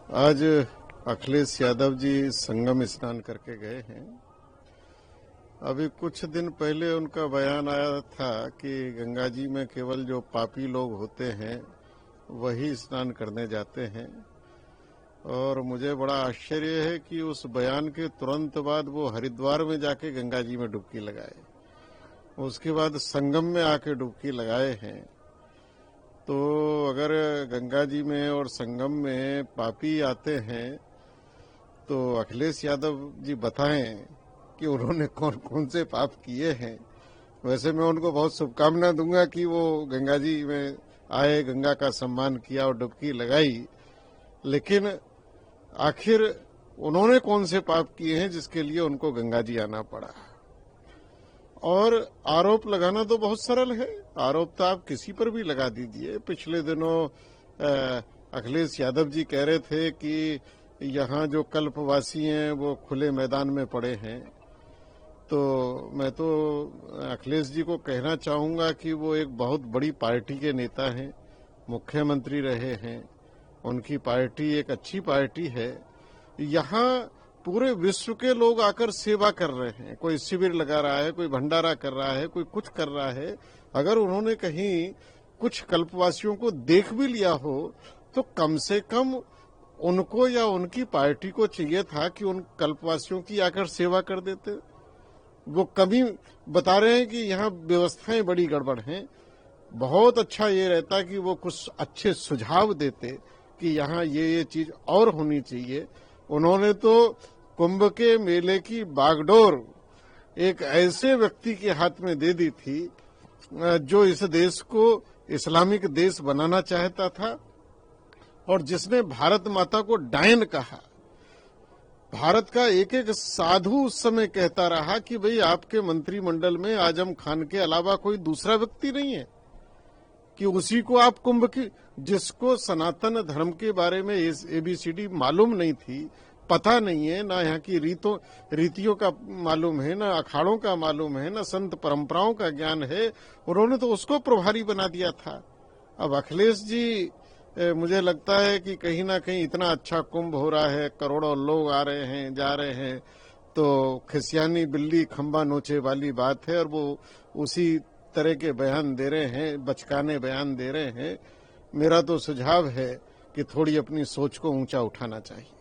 आज अखिलेश यादव जी संगम स्नान करके गए हैं। अभी कुछ दिन पहले उनका बयान आया था कि गंगा जी में केवल जो पापी लोग होते हैं वही स्नान करने जाते हैं। और मुझे बड़ा आश्चर्य है कि उस बयान के तुरंत बाद वो हरिद्वार में जाके गंगा जी में डुबकी लगाए, उसके बाद संगम में आके डुबकी लगाए हैं। तो अगर गंगा जी में और संगम में पापी आते हैं तो अखिलेश यादव जी बताएं कि उन्होंने कौन कौन से पाप किए हैं। वैसे मैं उनको बहुत शुभकामना दूंगा कि वो गंगा जी में आए, गंगा का सम्मान किया और डुबकी लगाई, लेकिन आखिर उन्होंने कौन से पाप किए हैं जिसके लिए उनको गंगा जी आना पड़ा। और आरोप लगाना तो बहुत सरल है, आरोप तो आप किसी पर भी लगा दीजिए। पिछले दिनों अखिलेश यादव जी कह रहे थे कि यहाँ जो कल्पवासी हैं वो खुले मैदान में पड़े हैं। तो मैं तो अखिलेश जी को कहना चाहूंगा कि वो एक बहुत बड़ी पार्टी के नेता हैं, मुख्यमंत्री रहे हैं, उनकी पार्टी एक अच्छी पार्टी है। यहाँ पूरे विश्व के लोग आकर सेवा कर रहे हैं, कोई शिविर लगा रहा है, कोई भंडारा कर रहा है, कोई कुछ कर रहा है। अगर उन्होंने कहीं कुछ कल्पवासियों को देख भी लिया हो तो कम से कम उनको या उनकी पार्टी को चाहिए था कि उन कल्पवासियों की आकर सेवा कर देते। वो कभी बता रहे हैं कि यहाँ व्यवस्थाएं बड़ी गड़बड़ हैं। बहुत अच्छा ये रहता कि वो कुछ अच्छे सुझाव देते कि यहाँ ये चीज और होनी चाहिए। उन्होंने तो कुंभ के मेले की बागडोर एक ऐसे व्यक्ति के हाथ में दे दी थी जो इस देश को इस्लामिक देश बनाना चाहता था और जिसने भारत माता को डायन कहा। भारत का एक एक साधु उस समय कहता रहा कि भाई आपके मंत्रिमंडल में आजम खान के अलावा कोई दूसरा व्यक्ति नहीं है कि उसी को आप कुंभ की, जिसको सनातन धर्म के बारे में ABCD मालूम नहीं थी, पता नहीं है, ना यहाँ की रीतियों का मालूम है, ना अखाड़ों का मालूम है, ना संत परंपराओं का ज्ञान है, उन्होंने तो उसको प्रभारी बना दिया था। अब अखिलेश जी मुझे लगता है कि कहीं ना कहीं इतना अच्छा कुंभ हो रहा है, करोड़ों लोग आ रहे हैं, जा रहे हैं, तो खिसियानी बिल्ली खंबा नोचे वाली बात है और वो उसी तरह के बयान दे रहे हैं, बचकाने बयान दे रहे हैं। मेरा तो सुझाव है कि थोड़ी अपनी सोच को ऊंचा उठाना चाहिए।